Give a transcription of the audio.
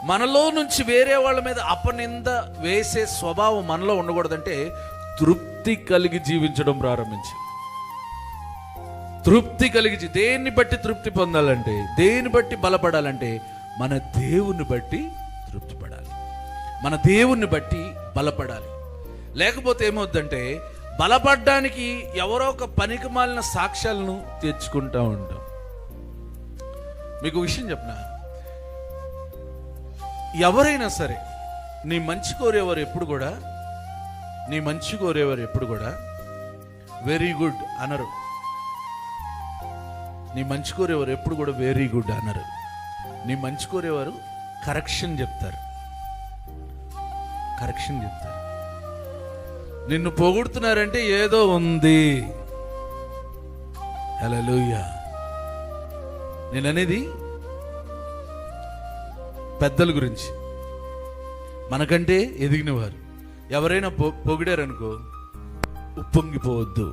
మనలో నుంచి వేరే వాళ్ళ మీద అపనింద వేసే స్వభావం మనలో ఉండకూడదంటే తృప్తి కలిగి జీవించడం ప్రారంభించి, తృప్తి కలిగి, దేన్ని బట్టి తృప్తి పొందాలంటే, దేన్ని బట్టి బలపడాలంటే మన దేవుని బట్టి తృప్తి పడాలి, మన దేవుణ్ణి బట్టి బలపడాలి. లేకపోతే ఏమవుద్దంటే బలపడ్డానికి ఎవరో ఒక పనికి మాలిన సాక్ష్యాలను తెచ్చుకుంటూ ఉంటాం. మీకు విషయం చెప్పిన, ఎవరైనా సరే నీ మంచి కోరేవారు ఎప్పుడు కూడా వెరీ గుడ్ అనరు. నీ మంచి కోరేవారు ఎప్పుడు కూడా వెరీ గుడ్ అనరు. నీ మంచి కోరేవారు కరెక్షన్ చెప్తారు. నిన్ను పొగుడుతున్నారంటే ఏదో ఉంది. హల్లెలూయా. నేననేది పెద్దల గురించి, మనకంటే ఎదిగిన వారు ఎవరైనా పొగిడారనుకో, ఉప్పొంగిపోవద్దు.